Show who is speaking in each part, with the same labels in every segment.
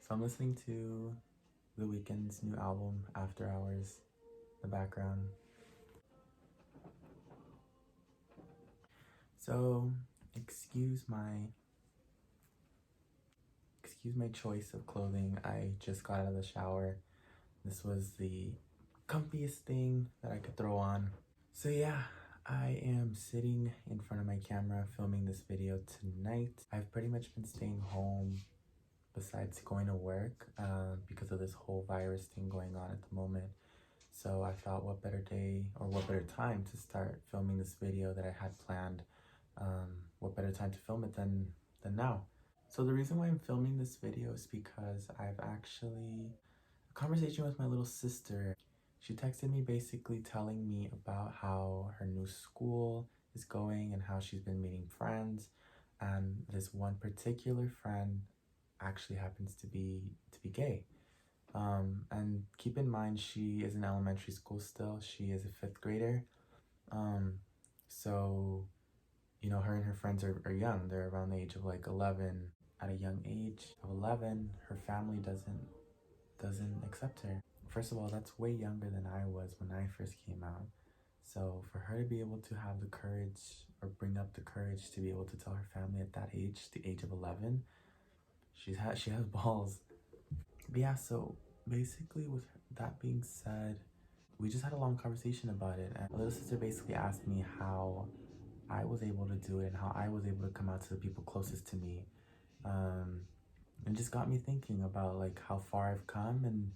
Speaker 1: So I'm listening to The Weeknd's new album, After Hours, in the background. So, excuse my choice of clothing. I just got out of the shower. This was the comfiest thing that I could throw on. So yeah, I am sitting in front of my camera filming this video tonight. I've pretty much been staying home besides going to work because of this whole virus thing going on at the moment. So I thought what better day or what better time to start filming this video that I had planned. What better time to film it than now. So the reason why I'm filming this video is because I've actually a conversation with my little sister. She texted me basically telling me about how her new school is going and how she's been meeting friends, and this one particular friend actually happens to be gay. And keep in mind, she is in elementary school still. She is a fifth grader. Um, so, you know, her and her friends are young. They're around the age of like 11. At a young age of 11, her family doesn't accept her. First of all, that's way younger than I was when I first came out. So for her to be able to have the courage or bring up the courage to be able to tell her family at that age, the age of 11, she has balls. But yeah, so basically with that being said, we just had a long conversation about it, and my little sister basically asked me how I was able to do it and how I was able to come out to the people closest to me. And just got me thinking about like how far I've come and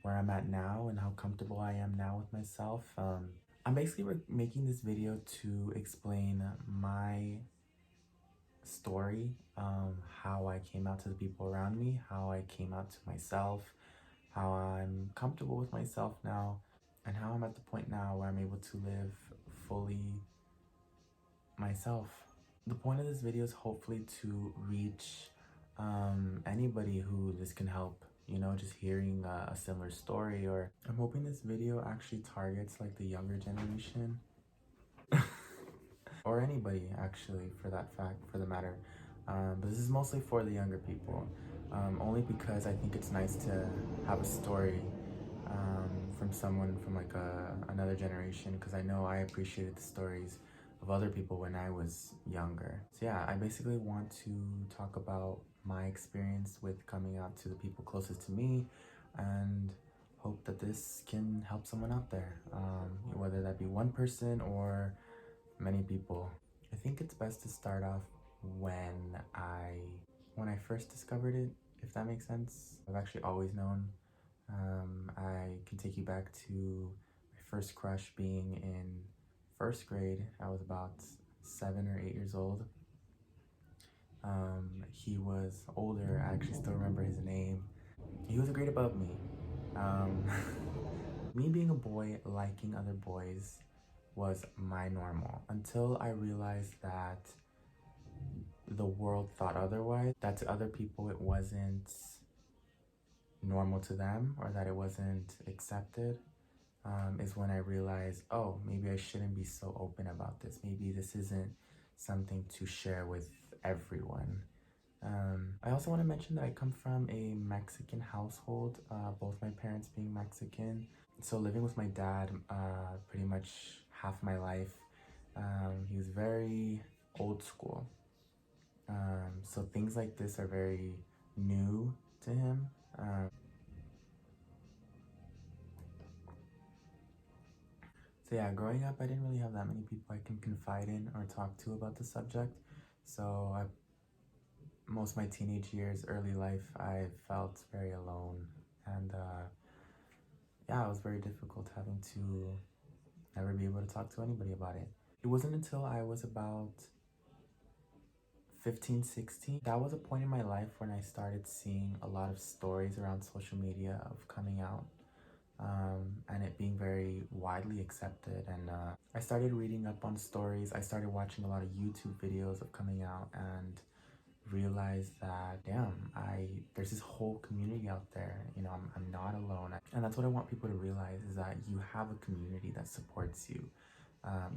Speaker 1: where I'm at now and how comfortable I am now with myself. I'm basically making this video to explain my story, how I came out to the people around me, how I came out to myself, how I'm comfortable with myself now, and how I'm at the point now where I'm able to live fully myself. The point of this video is hopefully to reach anybody who this can help, you know, just hearing a similar story. Or I'm hoping this video actually targets like the younger generation or anybody actually for the matter. But this is mostly for the younger people, only because I think it's nice to have a story from someone from like another generation, because I know I appreciated the stories of other people when I was younger. So yeah, I basically want to talk about my experience with coming out to the people closest to me, and hope that this can help someone out there, whether that be one person or many people. I think it's best to start off when I first discovered it, if that makes sense. I've actually always known. I can take you back to my first crush being in first grade. I was about 7 or 8 years old. He was older. I actually still remember his name. He was a grade above me. Me being a boy, liking other boys was my normal until I realized that the world thought otherwise, that to other people it wasn't normal to them, or that it wasn't accepted. Is when I realized, oh, maybe I shouldn't be so open about this. Maybe this isn't something to share with everyone. I also want to mention that I come from a Mexican household, both my parents being Mexican. So living with my dad pretty much half my life. He was very old school. So things like this are very new to him. So yeah, growing up, I didn't really have that many people I can confide in or talk to about the subject. So most of my teenage years, early life, I felt very alone. And yeah, it was very difficult having to never be able to talk to anybody about it. It wasn't until I was about 15, 16. That was a point in my life when I started seeing a lot of stories around social media of coming out. And it being very widely accepted, and I started reading up on stories. I started watching a lot of YouTube videos of coming out and realized that damn, there's this whole community out there. You know, I'm not alone, and that's what I want people to realize, is that you have a community that supports you.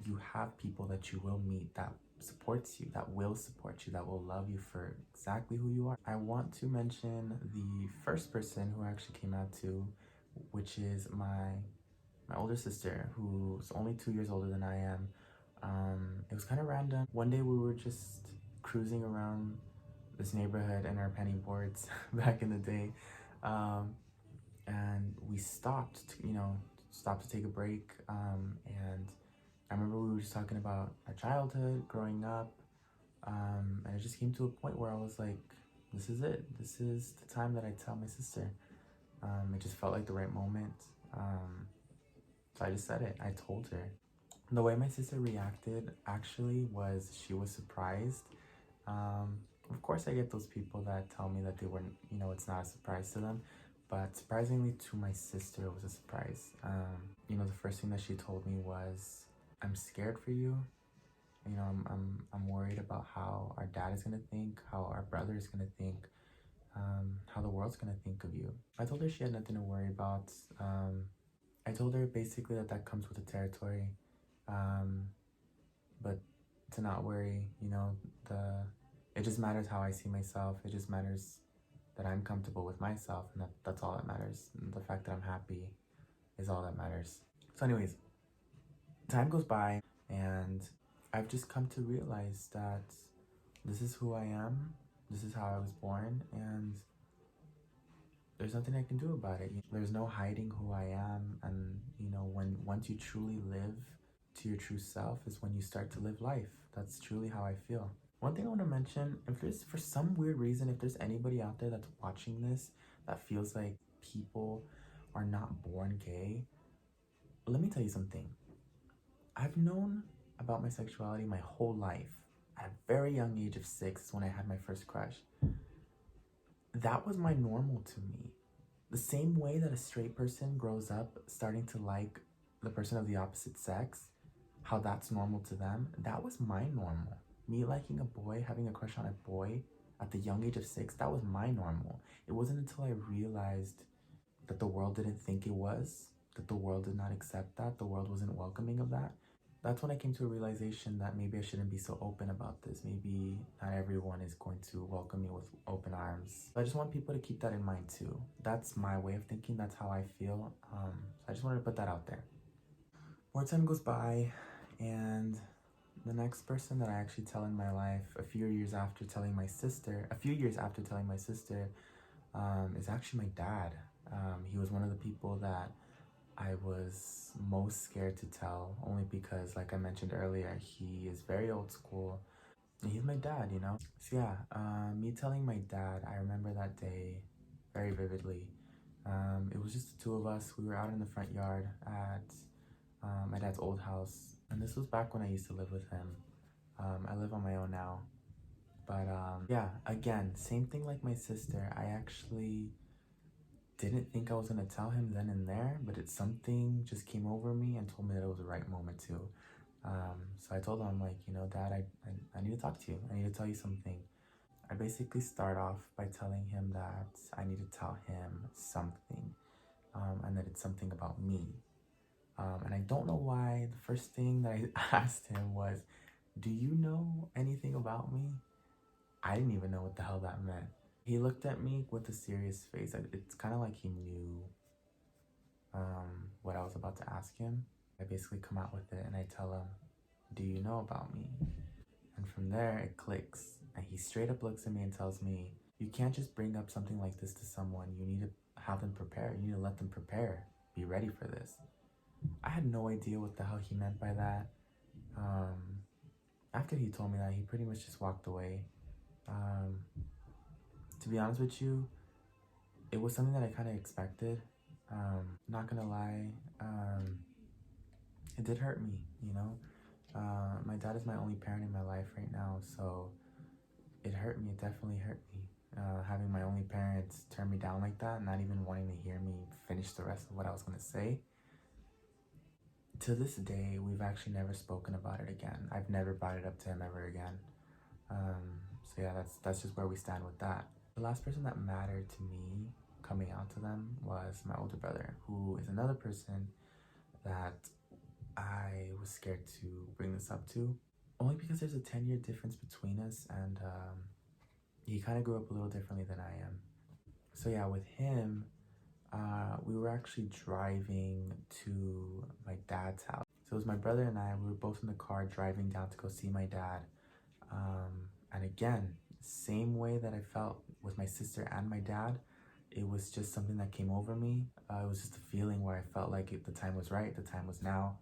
Speaker 1: You have people that you will meet that supports you, that will support you, that will love you for exactly who you are. I want to mention the first person who I actually came out to, which is my older sister, who's only 2 years older than I am. It was kind of random. One day we were just cruising around this neighborhood in our penny boards back in the day, um, and we stopped stopped to take a break, and I remember we were just talking about our childhood, growing up, and it just came to a point where I was like, this is it. This is the time that I tell my sister. It just felt like the right moment. So I just said it. I told her. The way my sister reacted actually was she was surprised. Of course, I get those people that tell me that they weren't, it's not a surprise to them. But surprisingly to my sister, it was a surprise. The first thing that she told me was, I'm scared for you. I'm worried about how our dad is gonna think, how our brother is gonna think, how the world's gonna think of you. I told her she had nothing to worry about. I told her basically that comes with the territory, but to not worry. It just matters how I see myself. It just matters that I'm comfortable with myself, and that's all that matters. And the fact that I'm happy is all that matters. So, anyways, time goes by, and I've just come to realize that this is who I am. This is how I was born, and there's nothing I can do about it. There's no hiding who I am, and once you truly live to your true self is when you start to live life. That's truly how I feel. One thing I want to mention, if there's, for some weird reason, if there's anybody out there that's watching this that feels like people are not born gay, let me tell you something. I've known about my sexuality my whole life. At a very young age of 6 is when I had my first crush. That was my normal to me. The same way that a straight person grows up starting to like the person of the opposite sex, how that's normal to them, that was my normal. Me liking a boy, having a crush on a boy at the young age of 6, that was my normal. It wasn't until I realized that the world didn't think it was, that the world did not accept that, the world wasn't welcoming of that. That's when I came to a realization that maybe I shouldn't be so open about this. Maybe not everyone is going to welcome me with open arms. I just want people to keep that in mind too. That's my way of thinking. That's how I feel. So I just wanted to put that out there. More time goes by, and the next person that I actually tell in my life, a few years after telling my sister, is actually my dad. He was one of the people that I was most scared to tell, only because, like I mentioned earlier, he is very old school. And he's my dad. So yeah, me telling my dad, I remember that day very vividly. It was just the two of us. We were out in the front yard at my dad's old house, and this was back when I used to live with him. I live on my own now, but yeah, again, same thing like my sister. I actually didn't think I was gonna tell him then and there, but something just came over me and told me that it was the right moment to. So I told him, I'm like, Dad, I need to talk to you. I need to tell you something. I basically start off by telling him that I need to tell him something, and that it's something about me. And I don't know why the first thing that I asked him was, do you know anything about me? I didn't even know what the hell that meant. He looked at me with a serious face. It's kind of like he knew what I was about to ask him. I basically come out with it and I tell him, do you know about me? And from there it clicks. And he straight up looks at me and tells me, you can't just bring up something like this to someone. You need to have them prepare. You need to let them prepare. Be ready for this. I had no idea what the hell he meant by that. After he told me that, he pretty much just walked away. To be honest with you, it was something that I kind of expected. Not gonna lie, it did hurt me. My dad is my only parent in my life right now, so it hurt me. It definitely hurt me. Having my only parents turn me down like that, not even wanting to hear me finish the rest of what I was gonna say. To this day, we've actually never spoken about it again. I've never brought it up to him ever again. So yeah, that's just where we stand with that. The last person that mattered to me coming out to them was my older brother, who is another person that I was scared to bring this up to. Only because there's a 10-year difference between us, and he kind of grew up a little differently than I am. So yeah, with him, we were actually driving to my dad's house. So it was my brother and I, we were both in the car driving down to go see my dad. And again, same way that I felt with my sister and my dad, it was just something that came over me. It was just a feeling where I felt like the time was right, the time was now.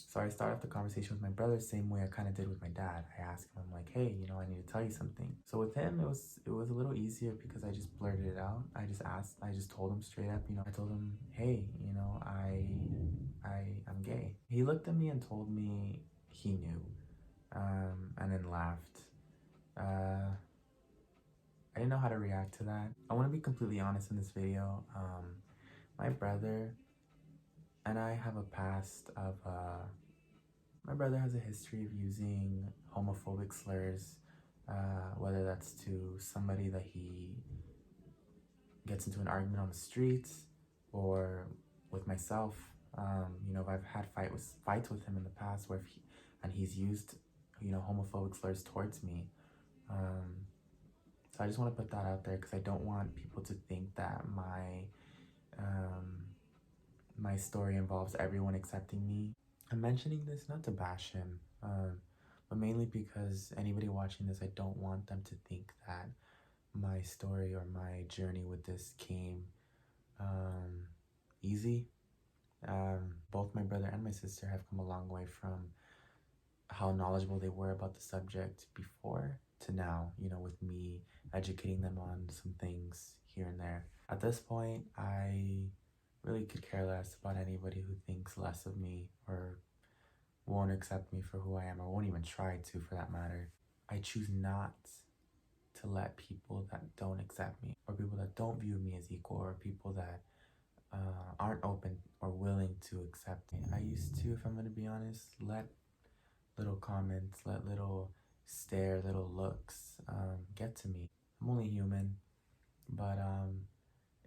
Speaker 1: So I started off the conversation with my brother the same way I kind of did with my dad. I asked him, I'm like, hey, you know, I need to tell you something. So with him, it was a little easier because I just blurted it out. I just told him straight up, you know, I told him, hey, you know, I'm gay. He looked at me and told me he knew, and then laughed. I didn't know how to react to that. I want to be completely honest in this video. My brother and I have a past of, my brother has a history of using homophobic slurs, whether that's to somebody that he gets into an argument on the streets or with myself. You know, I've had fights with him in the past where he's used, you know, homophobic slurs towards me. So I just want to put that out there because I don't want people to think that my story involves everyone accepting me. I'm mentioning this not to bash him, but mainly because anybody watching this, I don't want them to think that my story or my journey with this came easy. Both my brother and my sister have come a long way from how knowledgeable they were about the subject before to now, you know, with me educating them on some things here and there. At this point, I really could care less about anybody who thinks less of me or won't accept me for who I am, or won't even try to, for that matter. I choose not to let people that don't accept me, or people that don't view me as equal, or people that aren't open or willing to accept me. I used to, if I'm going to be honest, let little comments, let little stare, little looks get to me. I'm only human, but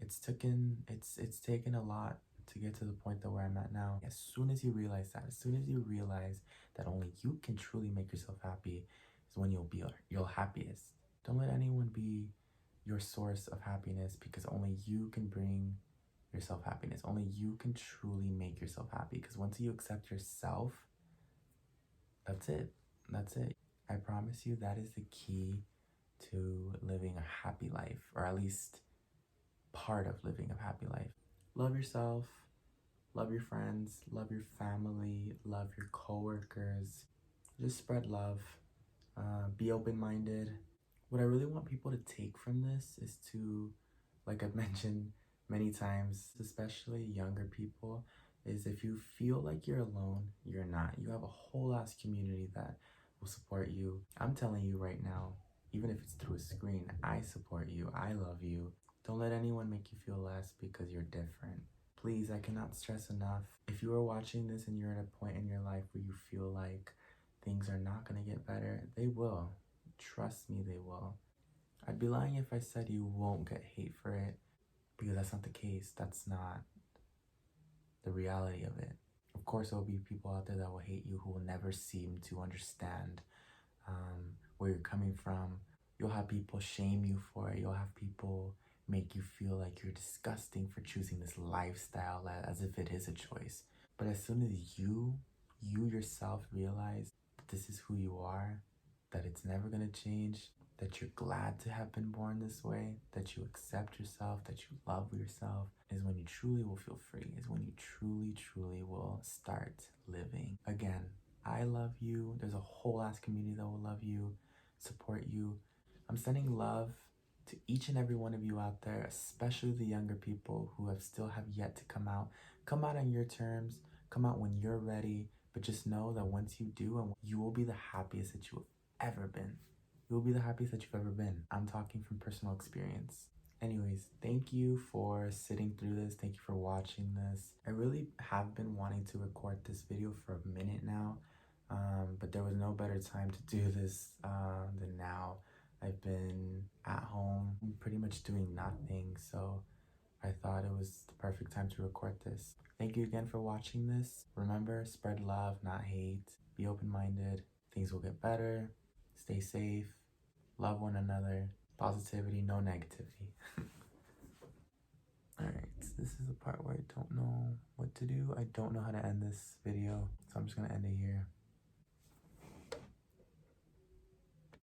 Speaker 1: it's taken a lot to get to the point that where I'm at now. As soon as you realize that only you can truly make yourself happy is when you'll be your happiest. Don't let anyone be your source of happiness, because only you can bring yourself happiness. Only you can truly make yourself happy, because once you accept yourself, that's it. That's it. I promise you that is the key to living a happy life, or at least part of living a happy life. Love yourself, love your friends, love your family, love your coworkers. Just spread love. Be open-minded. What I really want people to take from this is to, like I've mentioned many times, especially younger people, is if you feel like you're alone, you're not. You have a whole ass community that will support you. I'm telling you right now, even if it's through a screen, I support you. I love you. Don't let anyone make you feel less because you're different. Please, I cannot stress enough. If you are watching this and you're at a point in your life where you feel like things are not going to get better, they will. Trust me, they will. I'd be lying if I said you won't get hate for it, because that's not the case. That's not the reality of it. Of course, there will be people out there that will hate you, who will never seem to understand where you're coming from. You'll have people shame you for it. You'll have people make you feel like you're disgusting for choosing this lifestyle as if it is a choice. But as soon as you yourself realize that this is who you are, that it's never going to change, that you're glad to have been born this way, that you accept yourself, that you love yourself, is when you truly will feel free, is when you truly will start living. Again, I love you. There's a whole ass community that will love you, support you. I'm sending love to each and every one of you out there, especially the younger people who still have yet to come out. Come out on your terms, come out when you're ready, but just know that once you do, and you will be the happiest that you have ever been. You will be the happiest that you've ever been. I'm talking from personal experience. Anyways, thank you for sitting through this. Thank you for watching this. I really have been wanting to record this video for a minute now, but there was no better time to do this than now. I've been at home pretty much doing nothing, so I thought it was the perfect time to record this. Thank you again for watching this. Remember, spread love, not hate. Be open-minded. Things will get better. Stay safe. Love one another. Positivity, no negativity. Alright, this is the part where I don't know what to do. I don't know how to end this video, so I'm just gonna end it here.